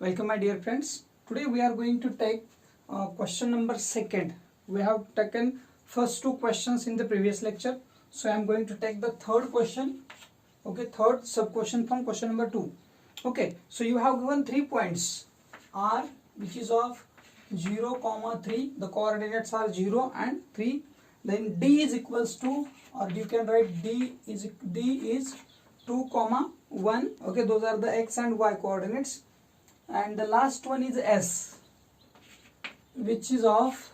Welcome my dear friends. Today we are going to take question number second. We have taken first two questions in the previous lecture. So I am going to take the third question. Okay, third sub question from question number 2. Okay, so you have given 3 points. R which is of 0, 3. The coordinates are 0 and 3. Then D is equals to, or you can write D is 2, 1. Okay, those are the X and Y coordinates. And the last one is S, which is of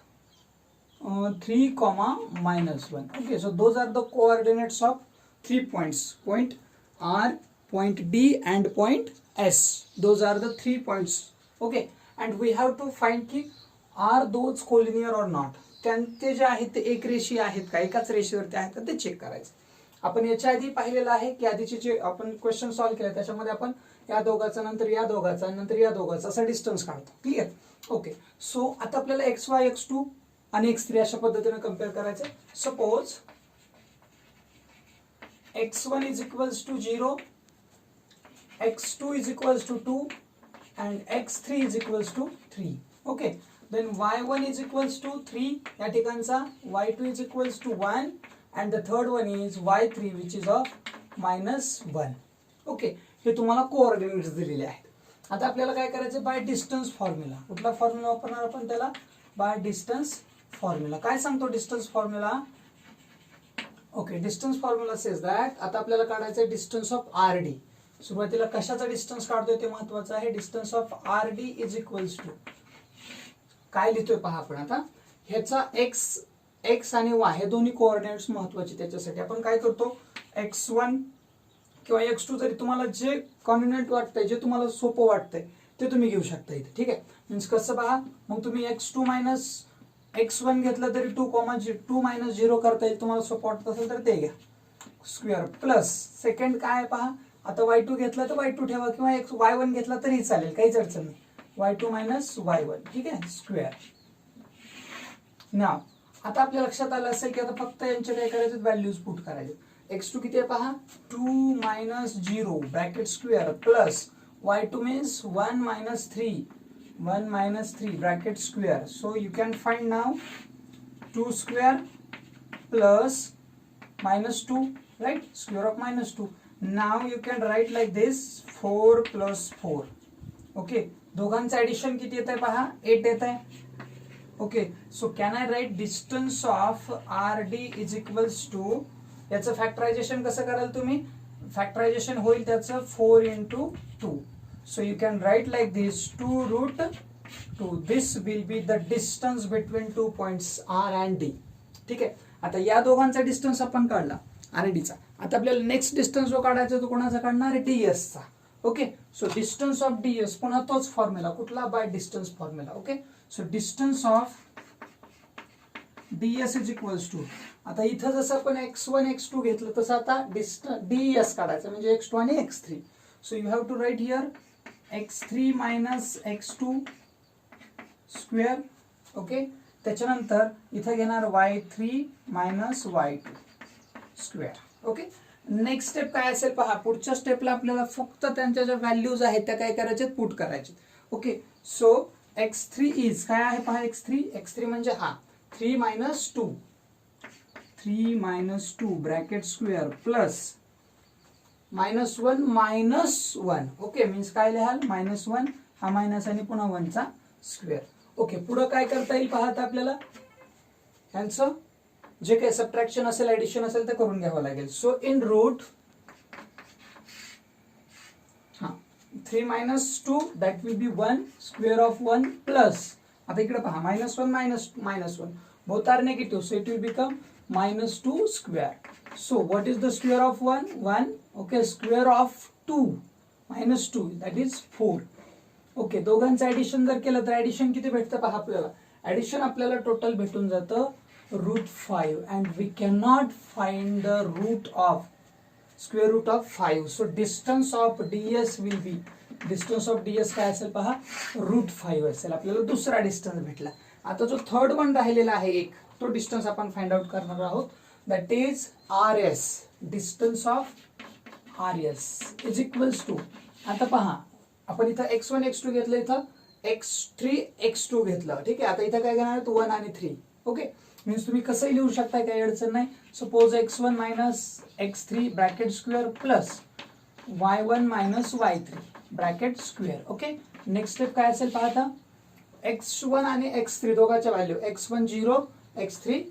3, -1. Okay, so those are the coordinates of 3 points. Point R, point D and point S. Those are the 3 points. Okay, and we have to find ki are those collinear or not. त्यांचे जे आहेत ते एक रेषीय आहेत का, एकाच रेषेवरती आहेत का ते चेक करायचं. आपण याच्या आधी पाहिलेलं आहे की आधीचे जे आपण क्वेश्चन सॉल्व्ह केले त्याच्यामध्ये आपण या दोघाचा नंतर या दोघाचा नंतर या दोघाचा असा डिस्टन्स काढतो. क्लिअर. ओके, सो आता आपल्याला XY, X2 आणि X3 अशा पद्धतीने कंपेअर करायचं. Suppose X1 is equals to 0, X2 is equals to 2 and X3 is equals to 3. Okay, then Y1 is equals to 3 या ठिकाणचा, Y2 is equals to 1 and the third one is Y3 which is of -1. Okay, हे तुम्हाला coordinates दिलेले आहेत. आता आपल्याला काय करायचं, बाय डिस्टन्स फॉर्म्युला. कुठला फॉर्म्युला वापरणार आपण त्याला, बाय डिस्टन्स फॉर्म्युला. काय सांगतो distance formula. Okay, distance formula says that आता आपल्याला काढायचं डिस्टन्स ऑफ RD. सुरुवातीला कशाचा डिस्टन्स काढतोय ते महत्वाचं आहे. Distance of RD is equals to काय लिहितोय पहा आपण आता. ह्याचा एक्स आणि वाय हे दोन्ही कोऑर्डिनेट्स महत्वाचे. त्याच्यासाठी आपण काय करतो, X1 किंवा X2 जरी तुम्हाला जे कॉन्व्हिनियंट वाटतंय, जे तुम्हाला सोपं वाटतंय ते तुम्ही घेऊ शकता इथे. ठीक आहे, मीन्स कसं पहा, मग तुम्ही X2 - X1 घेतलं तरी 2, 2 - 0 करता येईल. तुम्हाला सोपं वाटत असेल तर ते घ्या. स्क्वेअर प्लस सेकंड काय पहा, आता Y2 घेतला तर Y2 ठेवा किंवा Y1 घेतला तरी चालेल, काहीच अडचण नाही. Y2 - Y1. ठीक आहे, स्क्वेअर. नाव आता आपल्या लक्षात आलं असेल की आता फक्त यांचे काय करायचे, व्हॅल्यूज पुट करायचे. X2 किती आहे पहा, 2 - 0 bracket square plus Y2 means 1 - 3 bracket square. So you can find now 2 square plus -2, right, square of -2. Now you can write like this 4 + 4. Okay, दोघांचं ऍडिशन किती येत आहे पहा, 8 येत आहे. Okay, so can I write distance of RD is equals to, याचं factorisation कसं कराल तुम्ही, फॅक्टरायझेशन होईल त्याचं 4 × 2. So you can write like this 2√2. This will be the distance between 2 points R and D. ठीक आहे, आता या दोघांचा डिस्टन्स आपण काढला RD चा. आता आपल्याला नेक्स्ट डिस्टन्स जो काढायचा तो कोणाचा काढणार, DS चा. Okay, so distance of DS पुन्हा तोच फॉर्म्युला, कुठला, by distance formula. Okay, so distance of DS is equals to, आता इथं जसं आपण X1, X2 घेतलं तसं आता DS काढायचं म्हणजे X2 आणि X3. So you have to write here X3 - X2 square. Okay, त्याच्यानंतर इथं घेणार Y3 - Y2 square. Okay, next step काय असेल पहा, पुढच्या स्टेपला आपल्याला फक्त त्यांच्या ज्या व्हॅल्यूज आहेत त्या काय करायचे, पुट करायचे. ओके, सो X3 इज काय आहे पहा, X3 म्हणजे हा 3 - 2 bracket square plus -1 okay, means काय लिहाल, -1 हा मायनस आणि पुन्हा 1 चा स्क्वेअर. ओके, पुढं काय करता येईल पहा, आता आपल्याला यांचं जे काही सबट्रॅक्शन असेल, ऍडिशन असेल ते करून घ्यावं लागेल. So in root 3 - 2 that will be 1 square of 1 plus, आता इकडे पहा -1 -1 both are negative, so it will become -2 square. So what is the square of 1? Okay, square of 2 -2 that is 4. Okay, दोघांचं ऍडिशन जर केलं तर ऍडिशन किती भेटतं पहा आपल्याला. ऍडिशन आपल्याला टोटल भेटून जातं √5 and we cannot find the square root of 5. So distance of DS will be, distance of DS काय असेल पहा, √5 असेल. आपल्याला दुसरा डिस्टन्स भेटला. आता जो थर्ड वन राहिलेला आहे एक, तो डिस्टन्स आपण फाइंड आउट करणार आहोत. That is RS. Distance of RS is equals to, आता पहा आपण इथं x1 x2 घेतलं, इथं x3 x2 घेतलं. ठीक आहे. आता इथं काय घेणार 1 आणि 3. ओके, मीन्स तुम्ही कसंही लिहू शकता, काही अडचण नाही. Suppose x1 minus x3 bracket square plus y1 minus y3 bracket square. Okay, next step काय असेल पाहता, x1 आणि x3 दोघांच्या value, x1 0 x3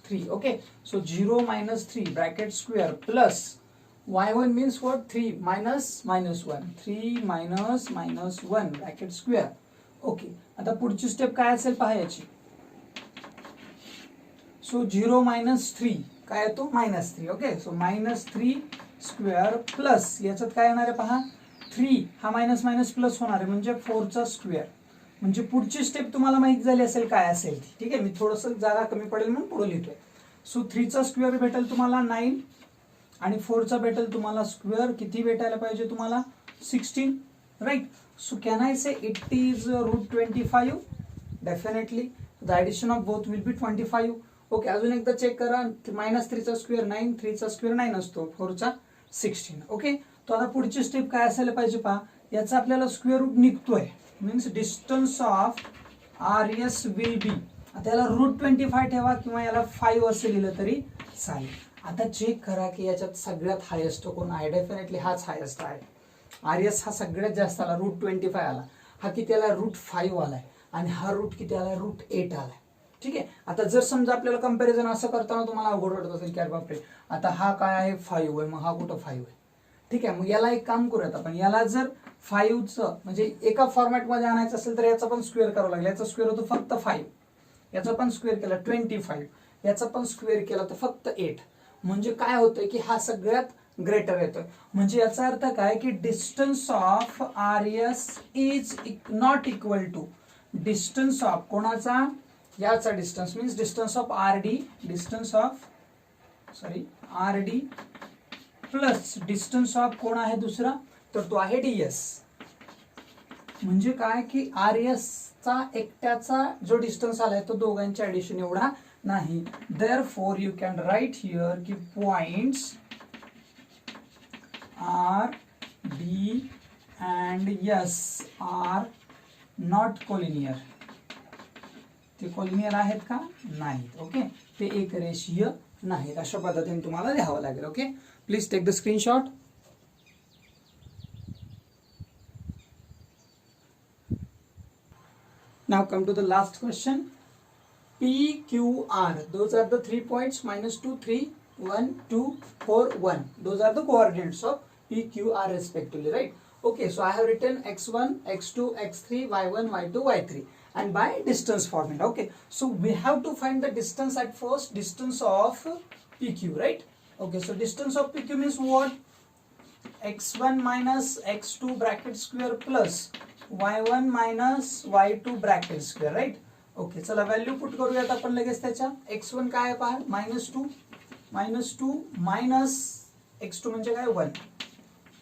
3. Okay, so 0 minus 3 bracket square plus y1 means what, 3 minus 1, 3 minus 1 bracket square. Okay, आता पुढची step काय असेल पहा याची. सो 0 मायनस 3 काय येतो -3. ओके, सो -3 स्क्वेअर प्लस याच्यात काय येणार आहे पहा, 3 हा मायनस मायनस प्लस होणार आहे म्हणजे 4चा स्क्वेअर. म्हणजे पुढची स्टेप तुम्हाला माहिती झाली असेल काय असेल ती. ठीक आहे, मी थोडंसं जागा कमी पडेल म्हणून पुढे लिहितोय. सो 3चा स्क्वेअर भेटेल तुम्हाला 9 आणि 4चा भेटेल तुम्हाला स्क्वेअर किती भेटायला पाहिजे तुम्हाला 16. Right. So can I say it is √25? Definitely the addition of both will be 25. Okay, अजून एकदा चेक करा. -3चा स्क्वेअर 9, 3चा स्क्वेअर 9 असतो, 4चा 16. ओके, तो आता पुढची स्टेप काय असायला पाहिजे पहा, याचा आपल्याला स्क्वेअर रूट निघतोय, means distance of RS will be. आता याला √25 ठेवा किंवा याला 5 असे लिहिलं तरी चालेल. आता चेक करा की याच्यात सगळ्यात हायेस्ट कोण आहे. डेफिनेटली हाच हायेस्ट आहे. RS हा सगळ्यात जास्त आला, √25 आला. हा किती आला, √5 आलाय. आणि हा रूट किती आलाय, √8 आलाय. ठीक आहे. आता जर समजा आपल्याला कंपॅरिझन असं करताना तुम्हाला अवघड वाटत असेल की अरे बापरे, आता हा काय आहे 5 आहे, मग हा कुठं 5 आहे. ठीक आहे, मग याला एक काम करूयात आपण, याला जर 5चं म्हणजे एका फॉर्मॅटमध्ये आणायचं असेल तर याचा पण स्क्वेअर करावं लागेल. याचा स्क्वेअर होतो फक्त 5, याचा पण स्क्वेअर केला 25, याचा पण स्क्वेअर केला तर फक्त 8. म्हणजे काय होतंय की हा सगळ्यात ग्रेटर येतोय. म्हणजे याचा अर्थ काय की distance of RS is not equal to distance of कोणाचा, याचा distance, means distance of RD plus distance of कोण आहे दुसरा, तर तो आहे DS. म्हणजे काय की RS चा एकट्याचा जो डिस्टन्स आलाय तो दोघांच्या ऍडिशन एवढा नाही. Therefore you can write here की points R, D and S are not collinear. ते कोलिनियर आहेत का, नाहीत. ओके, ते एक रेषीय नाहीत. अशा पद्धतीने तुम्हाला लिहावं लागेल. Okay, please take the screenshot. Now come to the last question. P, Q, R. Those are the 3 points, -2, 3, 1, 2, 4, 1. Those are the coordinates of P, Q, R respectively, right? Okay, so I have written x1, x2, x3, y1, y2, y3 and by distance format. Okay, so we have to find the distance at first, distance of PQ, right? Okay, so distance of PQ means what? x1 minus x2 bracket square plus y1 minus y2 bracket square, right? Okay, चला value put करूयात आपण लगेच त्याच्या. x1 काय आहे पहा, -2 minus x2 म्हणजे काय 1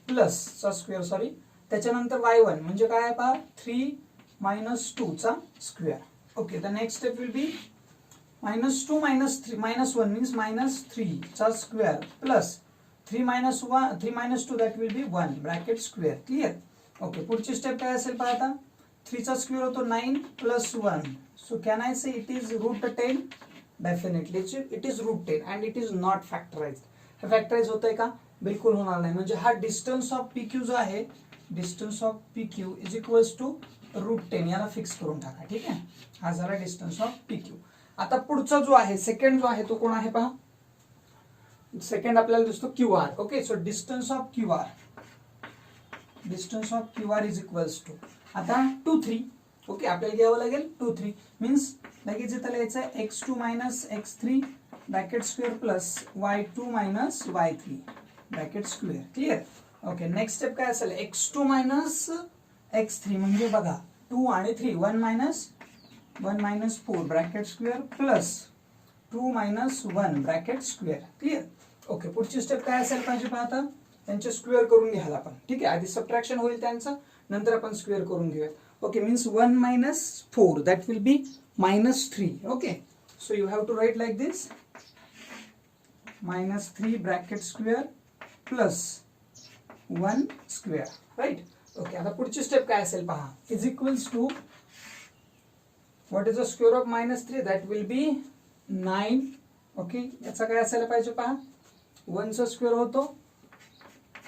प्लस चा स्क्वेअर, सॉरी. त्याच्यानंतर y1 म्हणजे काय आहे पहा 3 मायनस 2 चा square. Okay, the next step will be -2 minus 3 -1 means -3 चा square plus 3 minus 2 that will be 1 bracket square. Clear. Okay, पुढची स्टेप काय असेल पहा आता, 3 चा स्क्वेअर होतो 9 plus 1. So can I say it is √10? Definitely it is √10 and it is not factorized. हे factorise होतंय का, बिलकुल होणार नाही. म्हणजे हा डिस्टन्स ऑफ PQ जो आहे, distance of PQ is equals to √10. याला फिक्स करून टाका. ठीक आहे, हा झाला डिस्टन्स ऑफ PQ. आता पुढचा जो आहे सेकंड जो आहे तो कोण आहे पहा, सेकंड आपल्याला दिसतो QR. Okay, so distance of QR is equals to आता 2, 3. ओके, आपल्याला घ्यावं लागेल 2, 3 मीन्स लगेच इथं लिहायचं आहे x2 minus x3 bracket square plus y2 minus y3 bracket square. Clear. Okay, next step काय असेल, x2 मायनस x3 म्हणजे बघा 2 आणि 3, 1 minus 4 bracket square plus 2 minus 1 bracket square. Clear. Okay, पुढची स्टेप काय असेल पाहिजे पहा, आता त्यांचे स्क्वेअर करून घ्यायला आपण. ठीक आहे, आधी सबट्रॅक्शन होईल त्यांचं, नंतर आपण स्क्वेअर करून घेऊया. Okay, means 1 minus 4 that will be -3. Okay, so you have to write like this, -3 bracket square plus 1 square, right? Okay, आता पुढची स्टेप काय असेल पहा. Is equals to what is the square of -3 that will be 9. Okay, याचा काय असायला पाहिजे पहा. 1 चा स्क्वेअर होतो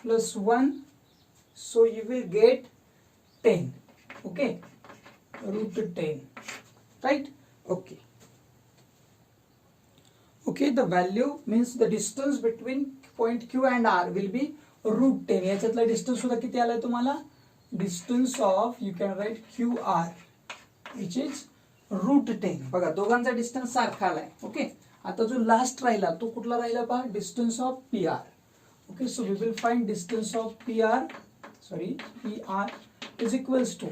plus 1, so you will get 10. Okay, √10, right. Okay, okay, the value means the distance between point Q and R will be √10. याच्यातला distance सुद्धा किती आलाय तुम्हाला. Distance of you can right QR which is √10. बघा दोघांचा distance सारखा आलाय. Okay, आता जो लास्ट राहिला तो कुठला राहिला पहा. Distance of PR. Okay, so we will find distance of PR is equals to.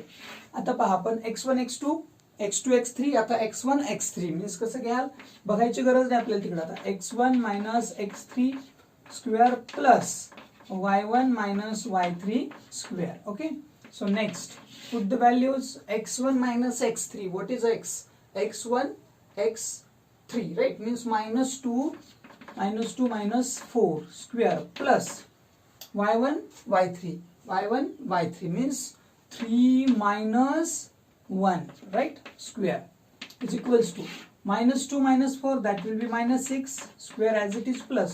आता पहा आपण x1 x2 x2 x3. आता x1 x3 मीन्स कसं घ्याल बघायची गरज नाही आपल्याला तिकडे. आता x1 minus x3 square plus y1 minus y3 square. Okay, so next put the values. x1 minus x3, what is x? x1 x3, right, means -2 minus 4 square plus y1 y3 means 3 minus 1, right, square is equals to -2 minus 4 that will be -6 square as it is plus.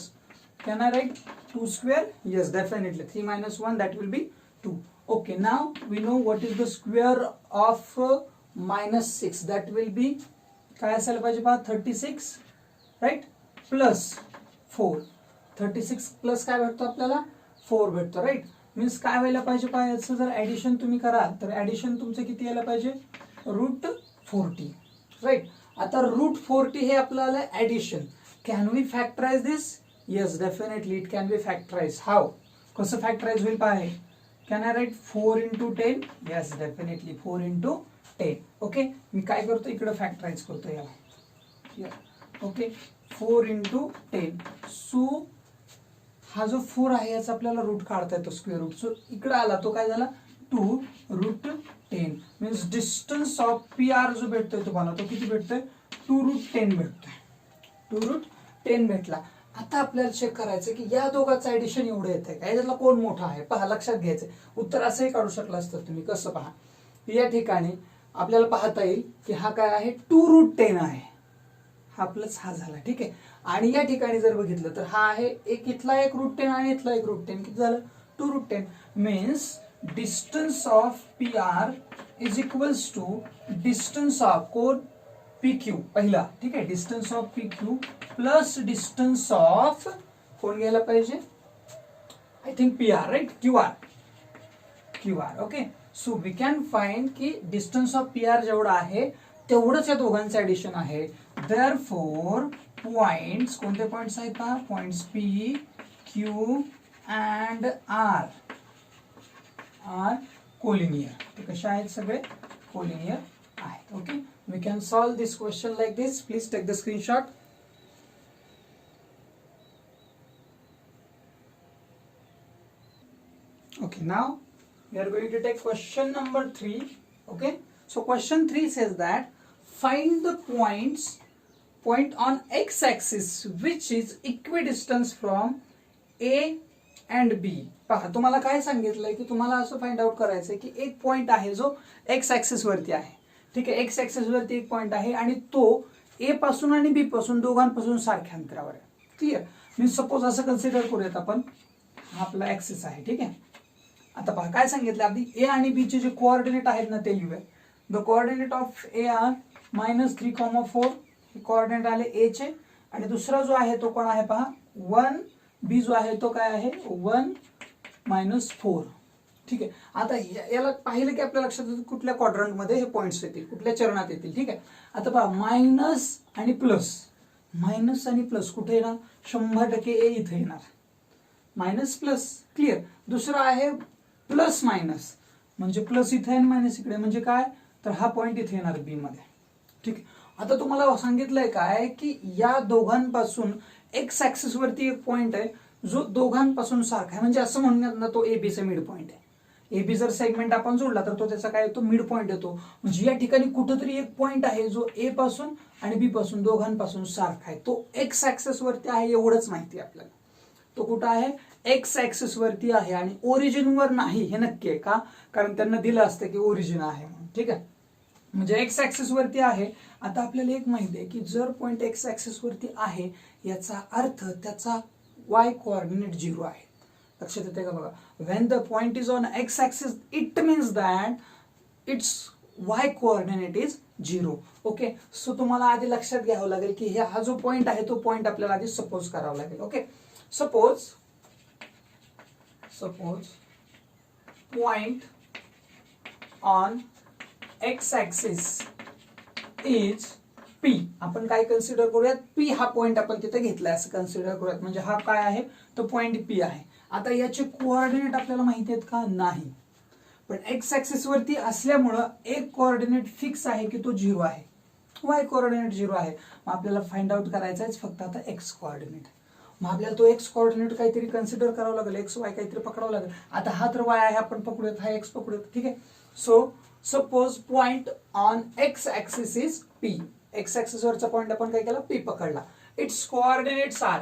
Can I write 2 square? Yes, definitely. 3 minus 1 that will be 2. Okay, now we know what is the square of -6 that will be काय असायला पाहिजे पहा 36, right, plus 4. 36 plus काय भेटतो आपल्याला 4 भेटतो, right. Means काय व्हायला पाहिजे पहा याचं जर ऍडिशन तुम्ही कराल तर ऍडिशन तुमचं किती यायला पाहिजे √40, राईट. आता √40 हे आपल्याला addition. Can we factorise this? Yes, definitely it can be factorise. How? कसं फॅक्टराइज होईल पहा. Can I write 4 into 10? Yes, definitely 4 into 10. Okay, मी काय करतो इकडे फॅक्टराइज करतो याला. Okay, 4 into 10. सो हा जो 4 आहे याचा आपल्याला रूट काढता येतो स्क्वेअर रूट. सो इकडे आला तो काय झाला 2 √10. मीन्स डिस्टन्स ऑफ PR जो भेटतोय तुम्हाला तो किती भेटतोय 2√10 भेटतोय. 2√10 भेटला. आता आपल्याला चेक करायचं की या दोघांचं ऍडिशन एवढं येतंय का, याच्यातला कोण मोठा आहे पहा. लक्षात घ्यायचंय. उत्तर असंही काढू शकलं असतं तुम्ही. कसं पहा, या ठिकाणी आपल्याला पाहता येईल की हा काय आहे 2√10 आहे. हा प्लस हा झाला, ठीक आहे. आणि या ठिकाणी जर बघितलं तर हा आहे एक इथला एक √10 आणि इथला एक √10. किती झालं 2√10. Means distance of PR is equals to distance of कोण PQ पहिला, ठीक आहे. Distance of PQ plus distance of कोण घ्यायला पाहिजे I think PR, right, QR. Okay, so we can find की डिस्टन्स ऑफ PR जेवढा आहे तेवढंच या दोघांचं ऍडिशन आहे. देअरफॉर पॉइंट्स कोणते पॉइंट्स आहेत पहा. Points P, Q and R collinear. ते कसे आहेत सगळे कोलिनियर आहेत. Okay, we can solve this question like this. Please take the screenshot. Okay, now we are going to take question number 3. Okay, so question 3 says that find the point on x-axis which is equidistant from A and B. पहा तुम्हाला काय सांगितलंय की तुम्हाला असं find out करायचंय की एक पॉइंट आहे जो एक्स ऍक्सिस वरती आहे, ठीक आहे. एक्स ऍक्सिस वरती एक पॉइंट आहे आणि तो ए पासून आणि बी पासून दोघांपासून सारख्या अंतरावर आहे. क्लिअर. मी सपोज असं कन्सिडर करूयात आपण, हा आपला ऍक्सिस आहे, ठीक आहे. आता पहा काय सांगितलं आधी ए आणि बी चे जे कोऑर्डिनेट आहेत ना ते लिहूया. The coordinate of A R -3,4 हे कोऑर्डिनेट आले ए चे. आणि दुसरा जो आहे तो कोण आहे पहा 1. बी जो आहे तो काय आहे 1 - 4, ठीक आहे. आता याला पाहिलं की आपल्या लक्षात येतं कुठल्या क्वाड्रंट मध्ये हे पॉइंट्स येतील, कुठल्या चरणात येतील, ठीक आहे. आता पहा मायनस आणि प्लस कुठे येणार 100% ए इथे येणार. Minus plus, clear. दुसरा आहे प्लस मायनस म्हणजे प्लस इथे आणि मायनस इकडे म्हणजे काय तर हा पॉइंट इथे येणार बी मध्ये, ठीक आहे. आता तुम्हाला सांगितलंय काय की या दोघांपासून एक्स ऍक्सिस वरती एक पॉइंट आहे जो दोघांपासून सारखा आहे. म्हणजे असं म्हणण्यात ना तो एबी चा मिड पॉइंट आहे. एबी जर सेगमेंट आपण जोडला तर तो त्याचा काय येतो मिड पॉइंट येतो. म्हणजे या ठिकाणी कुठेतरी एक पॉइंट आहे जो ए पासून आणि बी पासून दोघांपासून सारखा आहे. तो एक्स ऍक्सिस वरती आहे एवढंच माहिती आपल्याला. तो कुठं आहे एक्स ऍक्सिस वरती आहे आणि ओरिजिन वर नाही हे नक्की आहे का, कारण त्यांना दिलं असतं की ओरिजिन आहे म्हणून, ठीक आहे. म्हणजे एक्स ऍक्सिस वरती आहे. आता आपल्याला एक माहिती आहे की जर पॉइंट एक्स ऍक्सिस वरती आहे याचा अर्थ त्याचा वाय कोऑर्डिनेट 0 आहे. लक्षात येते का बघा, when the point is on x axis it means that it's Y coordinate is 0. Okay, so तुम्हाला आधी लक्षात घ्यावं लागेल की हा जो पॉइंट आहे तो पॉइंट आपल्याला आधी सपोज करावा लागेल. Okay, suppose point on x axis is P. आपण काय कन्सिडर करूयात, P हा पॉइंट आपण तिथे घेतलाय असं कन्सिडर करूयात. म्हणजे हा काय आहे, तो पॉइंट P आहे. आता याचे कोऑर्डिनेट आपल्याला माहिती आहेत का, नाही. पण एक्स ऍक्सिस वरती असल्यामुळं एक कोऑर्डिनेट फिक्स आहे की तो 0 आहे, वाय कोऑर्डिनेट 0 आहे. मग आपल्याला फाइंड आउट करायचा आहे फक्त आता एक्स कोऑर्डिनेट. मग आपल्याला तो एक्स कोऑर्डिनेट काहीतरी कन्सिडर करावं लागेल, एक्स वाय काहीतरी पकडावं लागेल. आता हा तर वाय आहे, आपण पकडूयात, हा एक्स पकडूयात, ठीक आहे. So suppose point on x axis is P. X axis वरचा पॉइंट आपण काय केला, P पकडला. Its coordinates are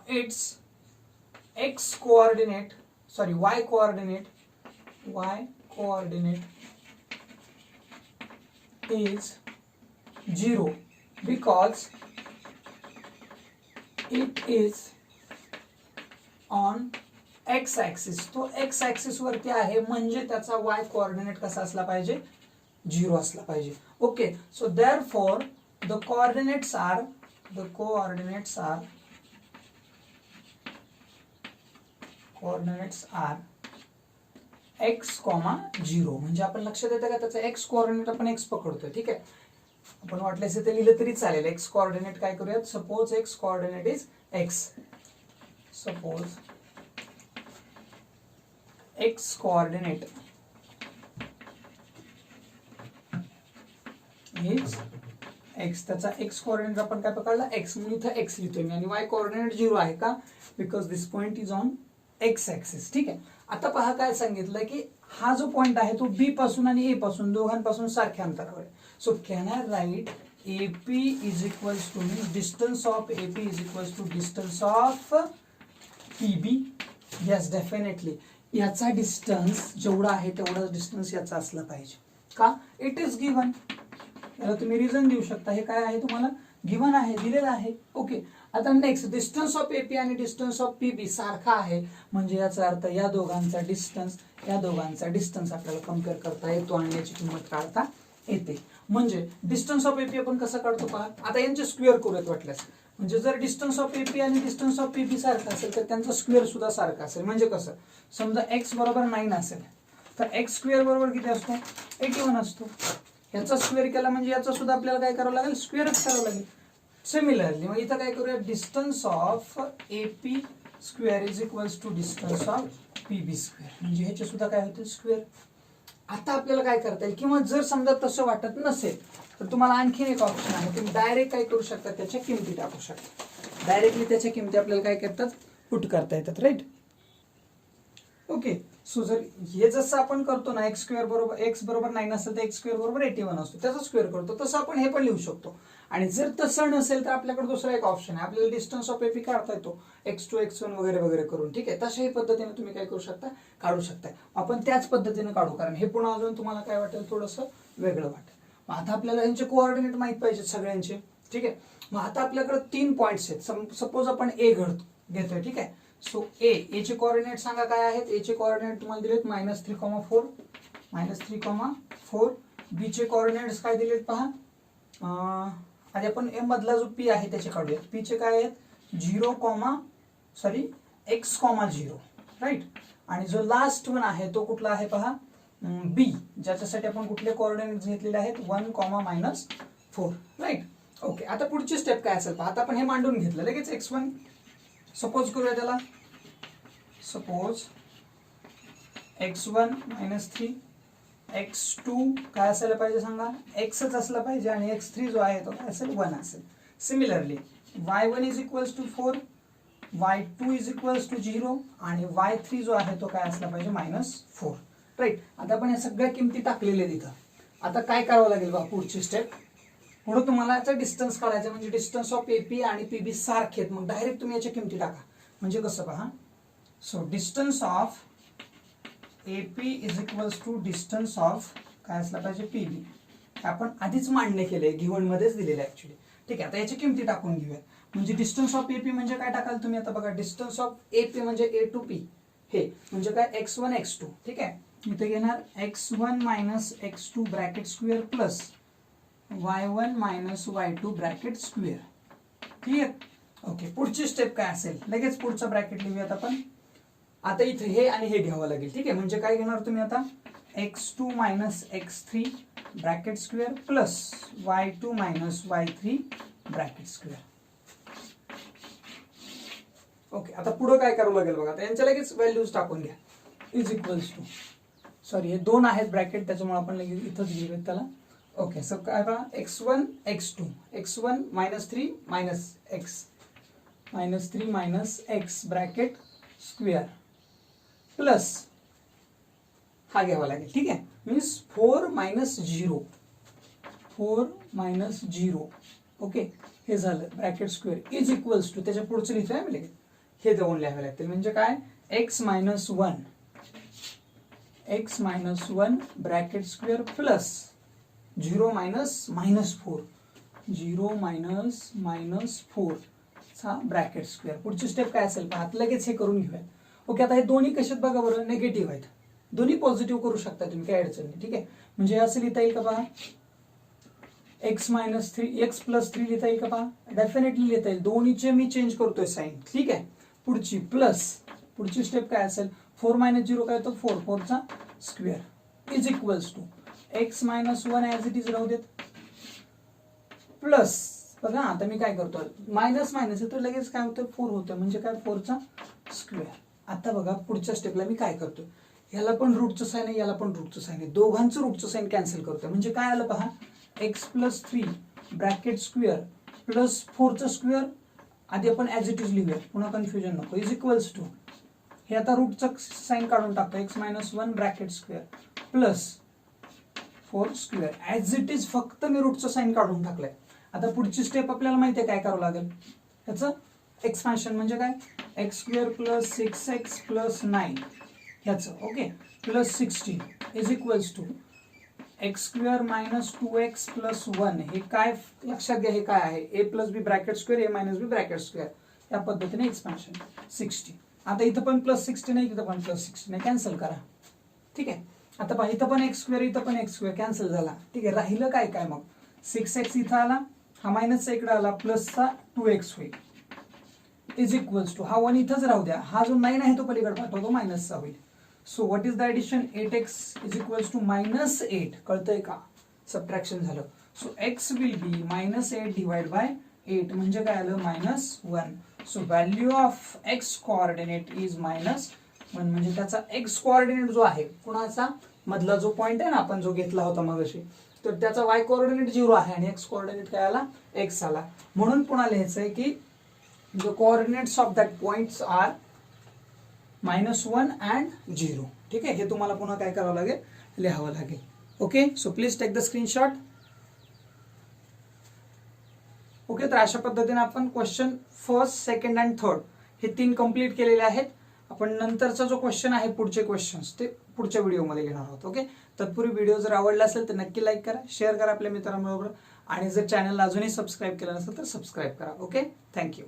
its x coordinate sorry y coordinate is 0 because it is on x axis. तो x axis वरती आहे म्हणजे त्याचा y कोऑर्डिनेट कसा असला पाहिजे, 0 असला पाहिजे. Okay, so therefore the coordinates are x, 0. म्हणजे आपण लक्षात येतं का त्याचा x कोऑर्डिनेट आपण x पकडतोय, ठीक आहे. आपण वाटल्यास ते लिहिलं तरी चालेल. x कोऑर्डिनेट काय करूयात, suppose x coordinate is x. Suppose x coordinate is x. त्याचा x कोऑर्डिनेट आपण काय पकडला, x, म्हणून इथं x लिहितोय मी. आणि y कोऑर्डिनेट 0 आहे का, because this point is on x axis, ठीक आहे. आता पहा काय सांगितलं की हा जो पॉइंट आहे तो बी पासून आणि ए पासून दोघांपासून सारख्या अंतरावर आहे. So can I write AP is equals to distance of AP is equals to distance of PB. Yes, definitely याचा डिस्टन्स जेवढा आहे तेवढाच डिस्टन्स याचा असला पाहिजे का, इट इज गिव्हन. याला तुम्ही रिझन देऊ शकता, हे काय आहे तुम्हाला गिव्हन आहे, दिलेलं आहे. ओके, आता नेक्स्ट डिस्टन्स ऑफ AP आणि डिस्टन्स ऑफ PB सारखा आहे म्हणजे याचा अर्थ या दोघांचा डिस्टन्स आपल्याला कम्पेअर करता येतो आणि याची किंमत काढता येते. म्हणजे डिस्टन्स ऑफ AP आपण कसं काढतो पहा. आता यांचे स्क्वेअर करूयात वाटल्यास. म्हणजे जर डिस्टन्स ऑफ AP आणि डिस्टन्स ऑफ PB सारखा असेल तर त्यांचा स्क्वेअर सुद्धा सारखा असेल. म्हणजे कसं, समजा x बरोबर 9 असेल तर x स्क्वेअर बरोबर किती असतो, 81 असतो. याचा स्क्वेअर केला म्हणजे याचा सुद्धा आपल्याला काय करावं लागेल, स्क्वेअरच करावं लागेल. सिमिलरली मग इथं काय करूया, distance of AP square is equals to distance of PB square. म्हणजे ह्याचे सुद्धा काय होते, स्क्वेअर. आता आपल्याला काय करता येईल, किंवा जर समजा तसं वाटत नसेल तर तुम्हाला आणखीन एक ऑप्शन आहे, तुम्ही डायरेक्ट काय करू शकता, त्याच्या किमती टाकू शकता. डायरेक्टली त्याच्या किमती आपल्याला काय करतात, पुट करता येतात, राईट. ओके, सो जर हे जसं आपण करतो ना, एक्स बरोबर 9 असेल तर एक्स स्क्वेअर बरोबर 81 असतो, त्याचा स्क्वेअर करतो, तसं आपण हे पण लिहू शकतो. आणि जर तसं नसेल तर आपल्याकडे दुसरा एक ऑप्शन आहे, आपल्याला डिस्टन्स ऑफ AP काढता येतो x2 x1 वगैरे वगैरे करून, ठीक आहे. तशाही पद्धतीने तुम्ही काय करू शकता, काढू शकता. आपण त्याच पद्धतीने काढू, कारण हे पुन्हा अजून तुम्हाला काय वाटेल, थोडंसं वेगळं वाटेल. मग आता आपल्याला यांचे कोऑर्डिनेट माहित पाहिजे सगळ्यांचे, ठीक आहे. मग आता आपल्याकडे 3 पॉइंट्स आहेत. सपोज आपण A घेतोय, ठीक आहे. सो ए चे कोऑर्डिनेट सांगा काय आहेत. ए चे कोऑर्डिनेट तुम्हाला दिलेत -3,4. बी चे कोऑर्डिनेट्स काय दिलेत पहा. आधी आपण ए मधला जो P आहे त्याचे काढूया. P चे काय आहेत, x,0, राईट. आणि जो लास्ट वन आहे तो कुठला आहे पहा, B, ज्याच्यासाठी आपण कुठले कोऑर्डिनेट्स घेतलेले आहेत, 1,-4, राईट. ओके, आता पुढची स्टेप काय असेल पहा. आता आपण हे मांडून घेतलं लगेच. x1 सपोज करूया त्याला, सपोज x1 -3, x2 काय असायला पाहिजे सांगा, xच असला पाहिजे आणि x3 जो आहे तो काय असेल, 1 असेल. Similarly y1 is equals to 4, y2 is equals to 0 आणि y3 जो आहे तो काय असला पाहिजे, -4, राईट. आता आपण या सगळ्या किमती टाकलेल्या तिथं. आता काय करावं लागेल बा पुढची स्टेप, पुढे तुम्हाला याचा डिस्टन्स काढायचा. म्हणजे डिस्टन्स ऑफ AP आणि PB सारखे आहेत, मग डायरेक्ट तुम्ही याच्या किमती टाका. म्हणजे कसं पहा, so distance of AP is equals to distance of काय असला पाहिजे PB. आपण आधीच मांडणे केले, गिव्हन मध्येच दिलेले ऍक्च्युली. ठीक आहे, आता याची किमती टाकून घेऊया. म्हणजे डिस्टन्स ऑफ AP म्हणजे काय टाकाल तुम्ही आता बघा, डिस्टन्स ऑफ AP म्हणजे A to P, हे म्हणजे काय x1 x2. ठीक आहे, इथे घेणार x1 minus x2 bracket square plus y1 minus y2 bracket square. Clear? Okay, पुढची स्टेप काय असेल, लगेच पुढचा ब्रॅकेट लिहूयात आपण. आता इथे हे आणि हे घ्यावं लागेल. ठीक आहे, म्हणजे काय घेणार तुम्ही आता, x2 minus x3 bracket square plus y2 minus y3 bracket square. Okay, आता पुढे काय करावं लागेल बघा, आता यांच्या लगेच व्हॅल्यूज टाकून घ्या. इज इक्वल्स टू, सॉरी हे दोन आहेत ब्रॅकेट त्याच्यामुळे आपण लगेच इथंच घेऊयात त्याला. ओके, सो काय बघा, x1 x2 x1 minus 3 minus x minus 3 minus x bracket square plus हा घ्यावा लागेल. ठीक आहे, मीन्स 4 मायनस 0 4 मायनस 0. ओके, हे झालं bracket square is equals to, त्याच्या पुढचं लिहितोय आम्ही लगेच, हे दोन लिहावे लागतील. म्हणजे काय, x minus 1 bracket square plus 0 minus minus 4 0 minus minus 4 चा ब्रॅकेट स्क्वेअर. पुढची स्टेप काय असेल पहा, लगेच हे करून घेऊयात. ओके, आता हे दोन्ही कशात बघा बरं, निगेटिव्ह आहेत. दोन्ही पॉझिटिव्ह करू शकता तुम्ही, काही अडचण नाही. ठीक आहे, म्हणजे असं लिहिता येईल का पहा, x मायनस 3 x प्लस 3 लिहिता येईल का पहा, डेफिनेटली लिहिता येईल. दोन्हीचे मी चेंज करतोय साईन. ठीक आहे, पुढची प्लस, पुढची स्टेप काय असेल, 4 मायनस 0 काय होतं 4 4 चा square is equals to x minus 1 as it is राहू देत प्लस, बघा आता मी काय करतो, मायनस मायनस येतो लगेच काय होतं 4 होतं, म्हणजे काय 4 चा स्क्वेअर. आता बघा पुढच्या स्टेपला मी काय करतो, ह्याला पण रूटचं साईन आहे, याला पण रूटचं साईन आहे, दोघांचं रूटचं साईन कॅन्सल करतोय. म्हणजे काय आलं पहा, x plus 3 bracket square plus 4 चा स्क्वेअर, आधी आपण ॲज इट इज लिहूया, पुन्हा कन्फ्युजन नको, इज इक्वल्स टू, हे आता रूटचं साईन काढून टाकतो, x minus 1 bracket square plus 4 square as it is, फक्त मी रूटचं साईन काढून टाकलंय. आता पुढची स्टेप आपल्याला माहिती आहे काय करावं लागेल, ह्याचं एक्सपान्शन म्हणजे काय, x square plus 6x plus 9 ह्याचं. Okay, plus 16 is equals to x square minus 2x plus 1. हे काय लक्षात घ्या, हे काय आहे, a plus B bracket square a minus B bracket square, या पद्धतीने एक्सपान्शन 60. आता इथं पण प्लस 60 नाही, इथं पण प्लस 60 नाही, कॅन्सल करा. ठीक आहे, आता पहा इथं पण x स्क्वेअर इथं पण x स्क्वेअर कॅन्सल झाला. ठीक आहे, राहिलं काय काय मग, 6x इथं आला, हा मायनसचा इकडे आला, प्लसचा 2x होईल इज इक्वल्स टू, हा 1 इथंच राहू द्या, हा जो 9 आहे तो पलीकडे पाठवतो, मायनसचा होईल. So what is the addition, 8x is equals to minus 8. कळतंय का, सबट्रॅक्शन झालं. So x will be minus 8 divide by 8, म्हणजे काय आलं -1. So value of x coordinate is -1. म्हणजे त्याचा x कोऑर्डिनेट जो आहे, कुणाचा मधला जो पॉइंट आहे ना आपण जो घेतला होता मगाशी, तर त्याचा y कोऑर्डिनेट 0 आहे आणि x कोऑर्डिनेट काय आला, x आला. म्हणून पुन्हा लिहायचंय की the coordinates of that points are -1 and 0. ठीक आहे, हे तुम्हाला पुन्हा काय करावं लागेल, लिहावं लागेल. Okay, so please take the screenshot. Okay, तर अशा पद्धतीने आपण question first, second and third हे 3 कंप्लीट केलेले आहेत. आपण नंतरचा जो क्वेश्चन आहे, पुढचे क्वेश्चन्स ते पुढच्या व्हिडिओमध्ये घेणार आहोत. ओके, तत्पूर्वी व्हिडिओ जर आवडला असेल तर नक्की लाईक करा, शेअर करा आपल्या मित्रांबरोबर, आणि जर चॅनलला अजूनही सबस्क्राईब केलं नसेल तर सबस्क्राईब करा. Okay, thank you.